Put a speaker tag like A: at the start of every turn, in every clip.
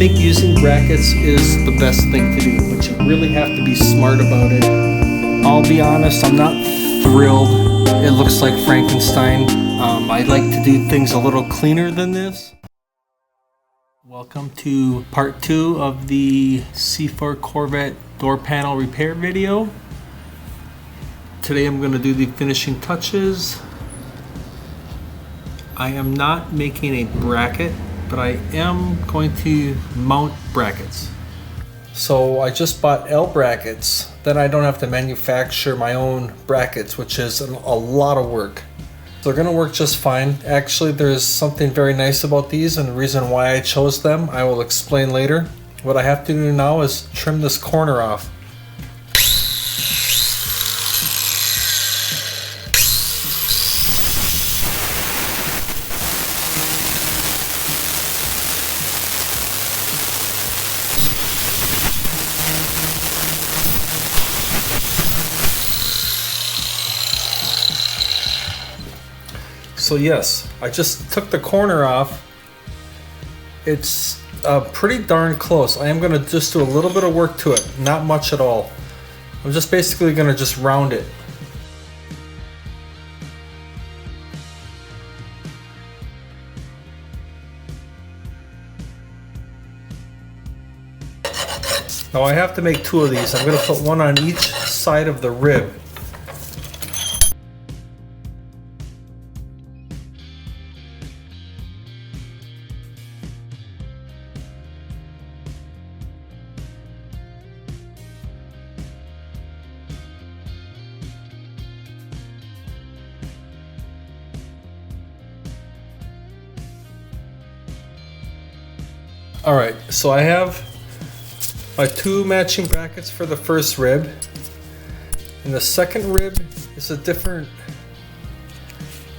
A: think using brackets is the best thing to do, but you really have to be smart about it. I'll be honest, I'm not thrilled. It looks like Frankenstein. I like to do things a little cleaner than this. Welcome to part 2 of the C4 Corvette door panel repair video. Today I'm going to do the finishing touches. I am not making a bracket, but I am going to mount brackets. So I just bought L brackets, then I don't have to manufacture my own brackets, which is a lot of work. They're gonna work just fine. Actually, there's something very nice about these, and the reason why I chose them I will explain later. What I have to do now is trim this corner off. So yes, I just took the corner off. It's pretty darn close. I am going to just do a little bit of work to it, not much at all. I'm just basically going to just round it. Now I have to make 2 of these. I'm going to put one on each side of the rib. Alright, so I have my 2 matching brackets for the first rib, and the second rib is a different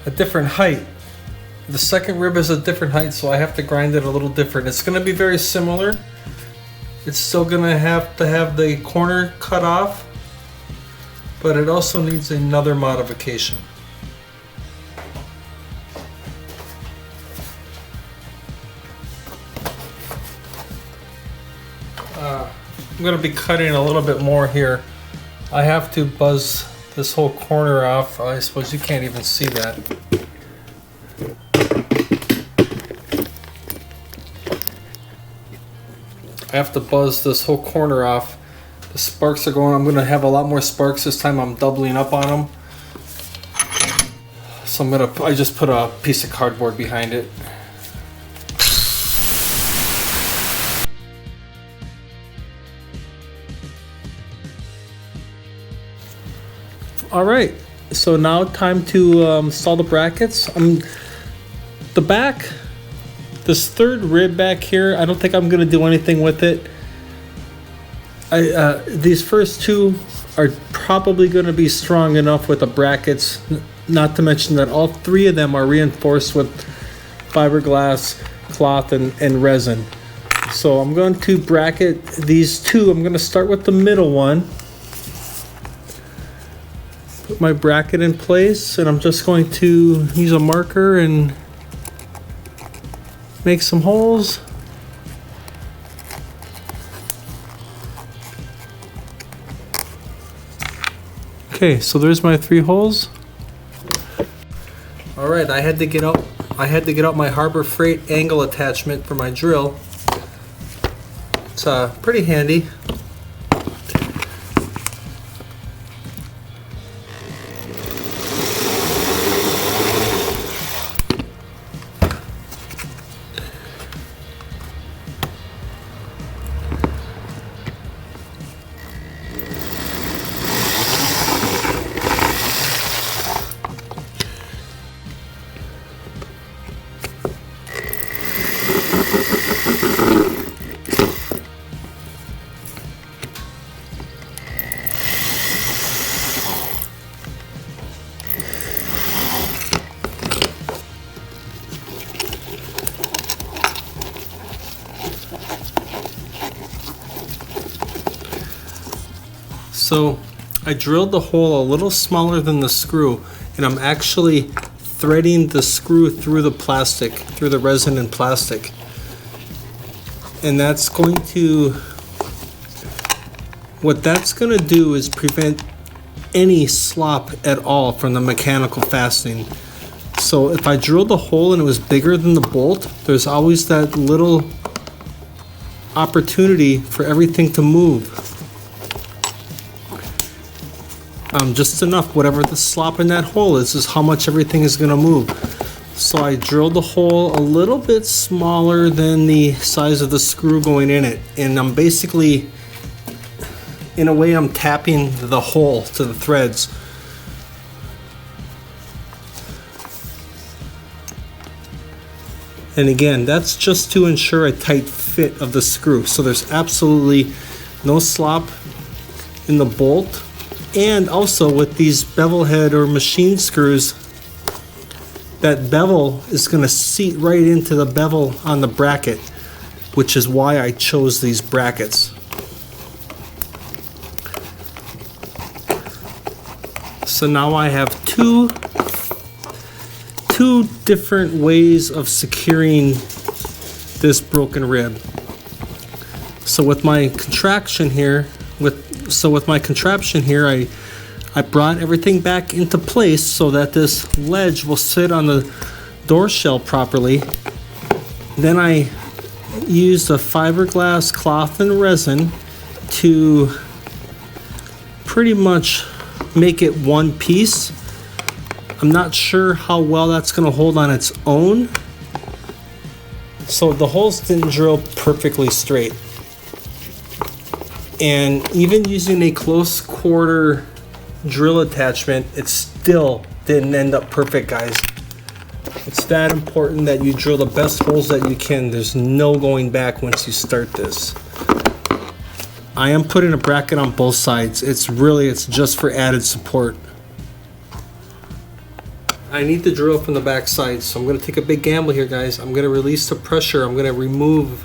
A: height. The second rib is a different height, so I have to grind it a little different. It's going to be very similar. It's still going to have the corner cut off, but it also needs another modification. I'm going to be cutting a little bit more here. I have to buzz this whole corner off. I suppose you can't even see that. I have to buzz this whole corner off. The sparks are going. I'm going to have a lot more sparks this time. I'm doubling up on them. So I just put a piece of cardboard behind it. Alright, so now time to install the brackets. The back, this third rib back here, I don't think I'm going to do anything with it. These first 2 are probably going to be strong enough with the brackets, not to mention that all 3 of them are reinforced with fiberglass, cloth, and resin. So I'm going to bracket these 2. I'm going to start with the middle one. Put my bracket in place, and I'm just going to use a marker and make some holes. Okay, so there's my 3 holes. All right, I had to get out my Harbor Freight angle attachment for my drill. It's pretty handy. So I drilled the hole a little smaller than the screw, and I'm actually threading the screw through the plastic, through the resin and plastic. And that's going to, what that's going to do is prevent any slop at all from the mechanical fastening. So if I drilled the hole and it was bigger than the bolt, there's always that little opportunity for everything to move. Just enough, whatever the slop in that hole is how much everything is going to move. So I drilled the hole a little bit smaller than the size of the screw going in it. And I'm basically, in a way, I'm tapping the hole to the threads. And again, that's just to ensure a tight fit of the screw. So there's absolutely no slop in the bolt. And also with these bevel head or machine screws, that bevel is going to seat right into the bevel on the bracket, which is why I chose these brackets. So now I have two different ways of securing this broken rib. So with my contraption here, I brought everything back into place so that this ledge will sit on the door shell properly. Then I used a fiberglass cloth and resin to pretty much make it one piece. I'm not sure how well that's going to hold on its own. So the holes didn't drill perfectly straight. And even using a close quarter drill attachment, it still didn't end up perfect, guys. It's that important that you drill the best holes that you can. There's no going back once you start this. I am putting a bracket on both sides. It's just for added support. I need the drill from the back side, so I'm going to take a big gamble here, guys. I'm going to release the pressure. I'm going to remove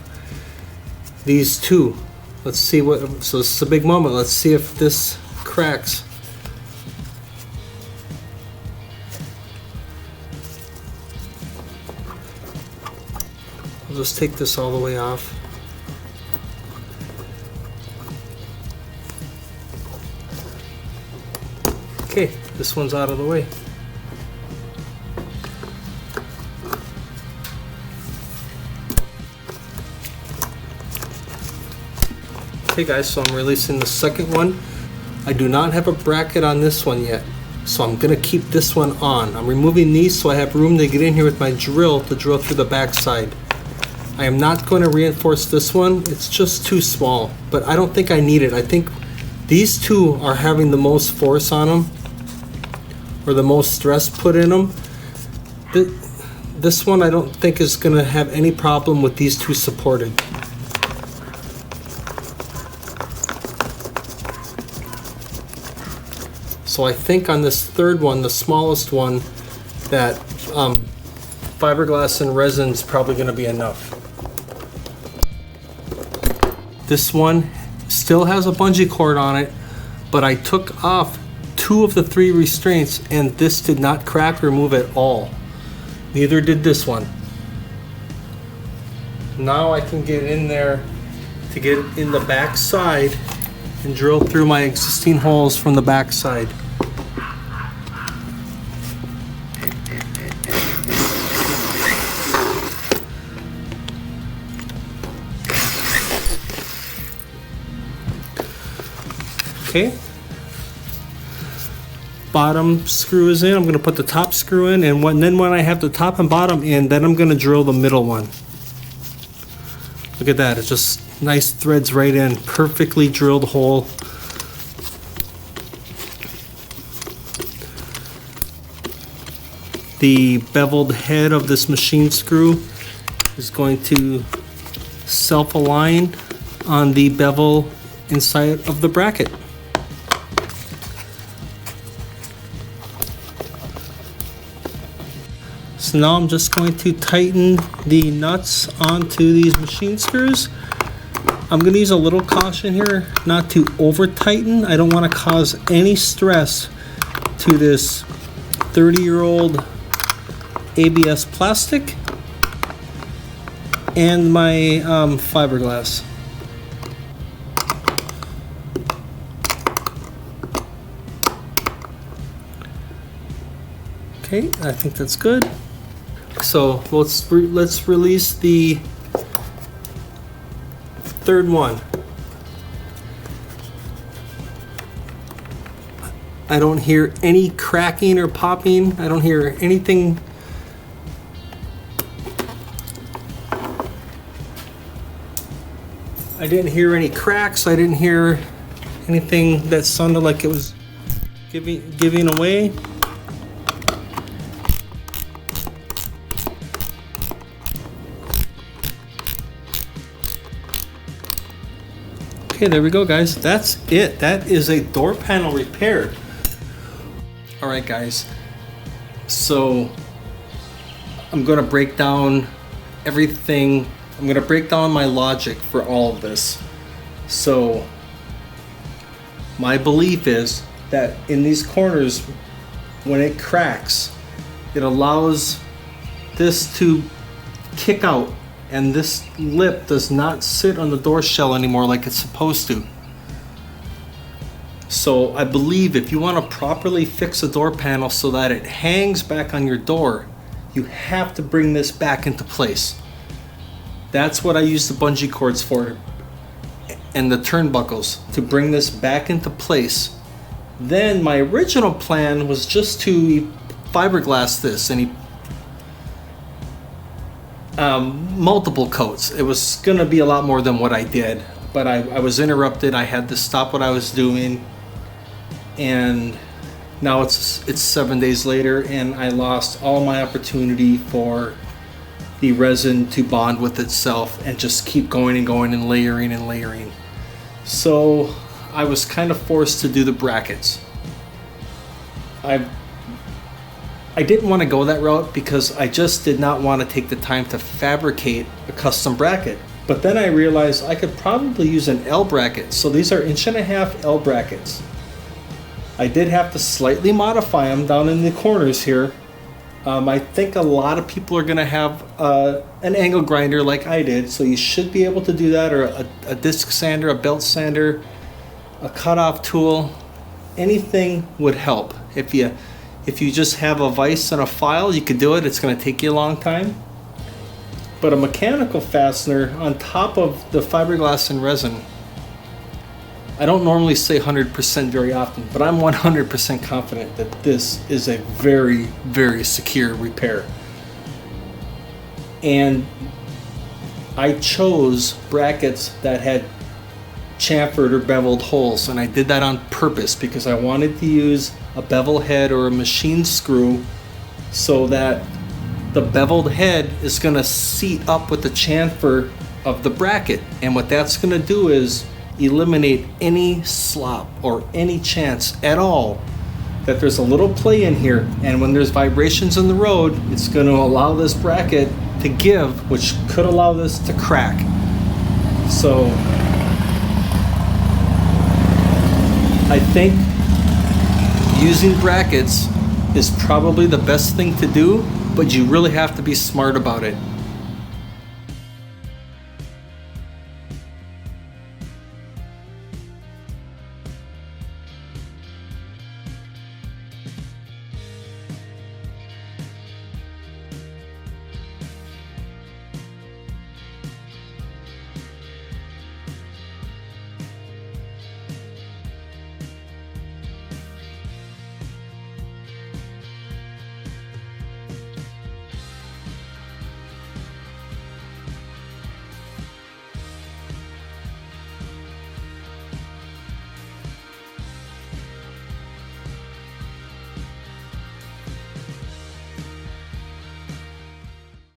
A: these two. Let's see what, so this is a big moment. Let's see if this cracks. I'll just take this all the way off. Okay, this one's out of the way. Okay guys, so I'm releasing the second one. I do not have a bracket on this one yet, so I'm going to keep this one on. I'm removing these so I have room to get in here with my drill to drill through the back side. I am not going to reinforce this one. It's just too small, but I don't think I need it. I think these two are having the most force on them, or the most stress put in them. This one I don't think is going to have any problem with these two supported. So I think on this third one, the smallest one, that fiberglass and resin is probably going to be enough. This one still has a bungee cord on it, but I took off 2 of the 3 restraints and this did not crack or move at all. Neither did this one. Now I can get in there to get in the back side and drill through my existing holes from the back side. Okay, bottom screw is in. I'm going to put the top screw in, and then when I have the top and bottom in, then I'm going to drill the middle one. Look at that, it's just nice threads right in, perfectly drilled hole. The beveled head of this machine screw is going to self-align on the bevel inside of the bracket. So now I'm just going to tighten the nuts onto these machine screws. I'm going to use a little caution here not to over tighten. I don't want to cause any stress to this 30-year-old ABS plastic. and my fiberglass. Okay, I think that's good. So let's release the third one. I don't hear any cracking or popping. I don't hear anything. I didn't hear any cracks. I didn't hear anything that sounded like it was giving away. Okay, there we go, guys. That's it. That is a door panel repaired. All right, guys. So I'm going to break down everything. I'm going to break down my logic for all of this. So my belief is that in these corners, when it cracks, it allows this to kick out, and this lip does not sit on the door shell anymore like it's supposed to. So I believe if you want to properly fix a door panel so that it hangs back on your door, you have to bring this back into place. That's what I use the bungee cords for, and the turnbuckles, to bring this back into place. Then my original plan was just to fiberglass this and multiple coats. It was gonna be a lot more than what I did, but I was interrupted. I had to stop what I was doing, and now it's 7 days later, and I lost all my opportunity for the resin to bond with itself and just keep going and going and layering and layering. So I was kind of forced to do the brackets. I didn't want to go that route because I just did not want to take the time to fabricate a custom bracket. But then I realized I could probably use an L bracket. So these are 1.5" L brackets. I did have to slightly modify them down in the corners here. I think a lot of people are going to have an angle grinder like I did, so you should be able to do that, or a disc sander, a belt sander, a cutoff tool. Anything would help. If you just have a vise and a file, you could do it. It's going to take you a long time. But a mechanical fastener on top of the fiberglass and resin, I don't normally say 100% very often, but I'm 100% confident that this is a very, very secure repair. And I chose brackets that had chamfered or beveled holes, and I did that on purpose because I wanted to use a bevel head or a machine screw so that the beveled head is going to seat up with the chamfer of the bracket, and what that's going to do is eliminate any slop or any chance at all that there's a little play in here, and when there's vibrations in the road, it's going to allow this bracket to give, which could allow this to crack. So I think using brackets is probably the best thing to do, but you really have to be smart about it.